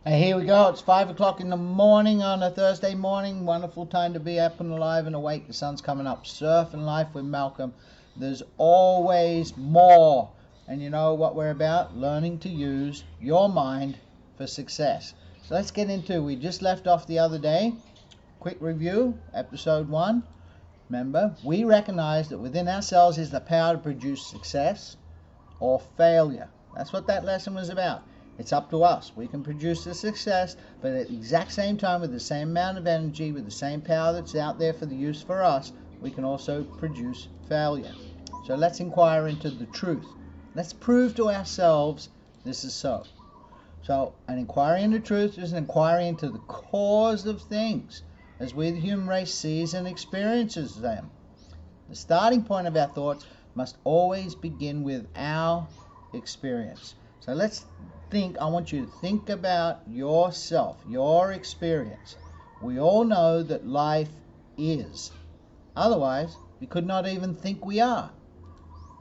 And here we go. It's 5 o'clock in the morning on a Thursday morning. Wonderful time to be up and alive and awake. The sun's coming up. Surfing Life with Malcolm. There's always more. And you know what we're about? Learning to use your mind for success. So let's get into it. We just left off the other day. Quick review, episode 1. Remember, we recognize that within ourselves is the power to produce success or failure. That's what that lesson was about. It's up to us. We can produce the success, but at the exact same time, with the same amount of energy, with the same power that's out there for the use for us, we can also produce failure. So let's inquire into the truth. Let's prove to ourselves this is so. So an inquiry into truth is an inquiry into the cause of things, as we the human race sees and experiences them. The starting point of our thoughts must always begin with our experience. So I want you to think about yourself, your experience. We all know that life is. Otherwise, we could not even think we are.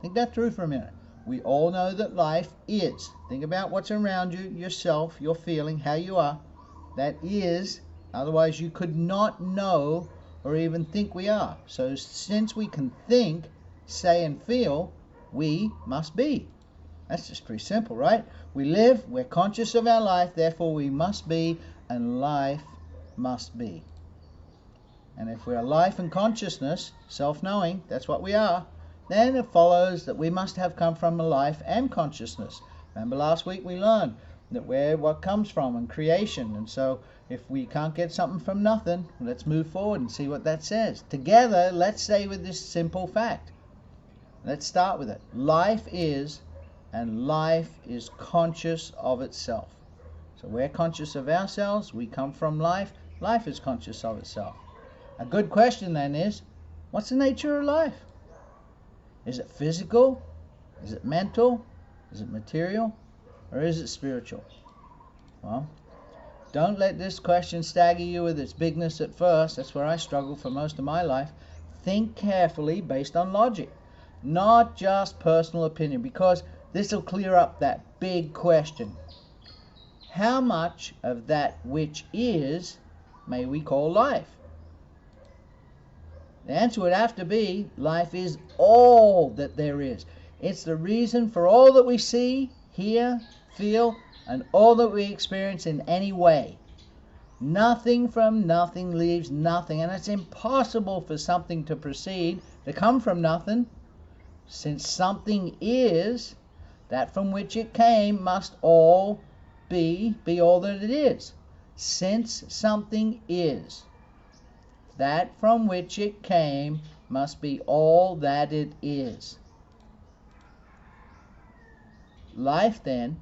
Think that through for a minute. We all know that life is. Think about what's around you, yourself, your feeling, how you are. That is. Otherwise, you could not know or even think we are. So since we can think, say, and feel, we must be. That's just pretty simple, right? We live, we're conscious of our life, therefore we must be, and life must be. And if we're life and consciousness, self-knowing, that's what we are, then it follows that we must have come from a life and consciousness. Remember last week we learned that we're what comes from and creation. And so if we can't get something from nothing, let's move forward and see what that says. Together, let's say with this simple fact. Let's start with it. Life is, and life is conscious of itself. So we're conscious of ourselves, we come from life, life is conscious of itself. A good question then is, what's the nature of life? Is it physical? Is it mental? Is it material? Or is it spiritual? Well, don't let this question stagger you with its bigness at first. That's where I struggled for most of my life. Think carefully based on logic, not just personal opinion, because this will clear up that big question. How much of that which is may we call life? The answer would have to be, life is all that there is. It's the reason for all that we see, hear, feel, and all that we experience in any way. Nothing from nothing leaves nothing, and it's impossible for something to proceed, to come from nothing. Since something is, that from which it came must all be all that it is. Since something is, that from which it came must be all that it is. Life, then,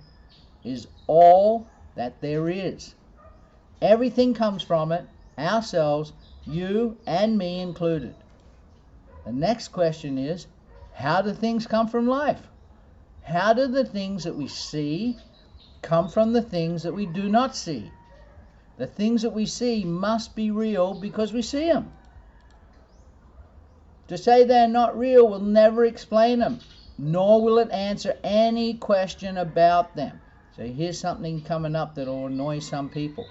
is all that there is. Everything comes from it, ourselves, you and me included. The next question is, how do things come from life? How do the things that we see come from the things that we do not see? The things that we see must be real because we see them. To say they're not real will never explain them, nor will it answer any question about them. So here's something coming up that will annoy some people.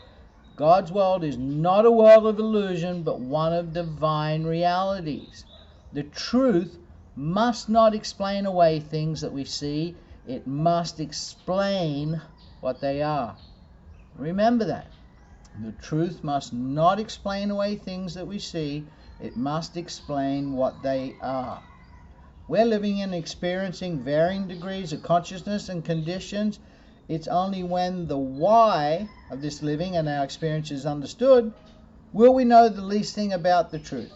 God's world is not a world of illusion, but one of divine realities. The truth must not explain away things that we see. It must explain what they are. Remember that. The truth must not explain away things that we see. It must explain what they are. We're living and experiencing varying degrees of consciousness and conditions. It's only when the why of this living and our experience is understood will we know the least thing about the truth.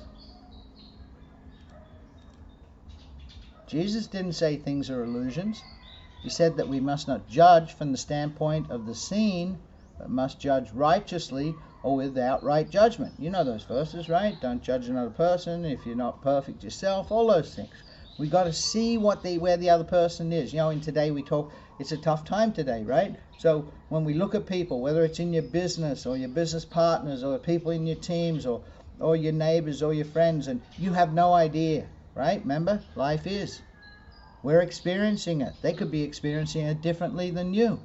Jesus didn't say things are illusions. He said that we must not judge from the standpoint of the seen, but must judge righteously or with outright judgment. You know those verses, right? Don't judge another person if you're not perfect yourself, all those things. We got to see where the other person is. You know, in today we talk, it's a tough time today, right? So when we look at people, whether it's in your business or your business partners or people in your teams or your neighbors or your friends, and you have no idea, right? Remember, life is. We're experiencing it. They could be experiencing it differently than you.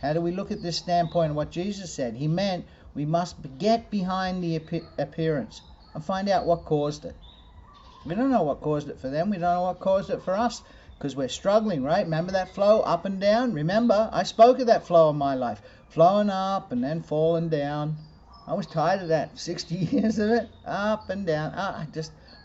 How do we look at this standpoint of what Jesus said? He meant we must get behind the appearance and find out what caused it. We don't know what caused it for them. We don't know what caused it for us, because we're struggling, right? Remember that flow up and down? Remember, I spoke of that flow in my life. Flowing up and then falling down. I was tired of that. 60 years of it. Up and down. I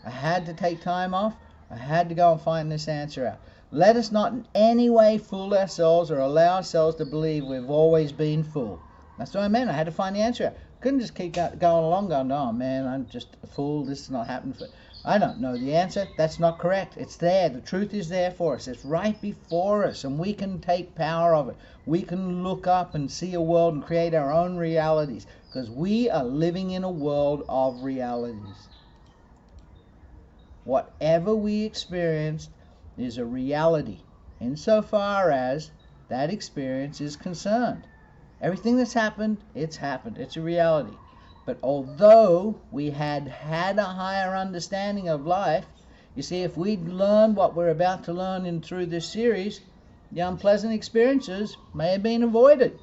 had to take time off. I had to go and find this answer out. Let us not in any way fool ourselves or allow ourselves to believe we've always been fooled. That's what I meant. I had to find the answer out. Couldn't just keep going along going, oh man, I'm just a fool. This is not happening for... I don't know the answer. That's not correct. It's there. The truth is there for us. It's right before us, and we can take power of it. We can look up and see a world and create our own realities, because we are living in a world of realities. Whatever we experienced is a reality, insofar as that experience is concerned. Everything that's happened, it's happened. It's a reality. But although we had a higher understanding of life, you see, if we'd learned what we're about to learn through this series, the unpleasant experiences may have been avoided.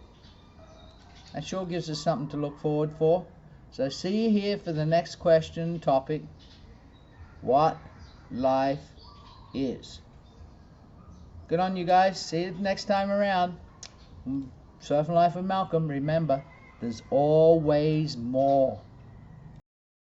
That sure gives us something to look forward for. So see you here for the next question topic, what life is. Good on you guys. See you next time around. Surfing Life with Malcolm. Remember, there's always more.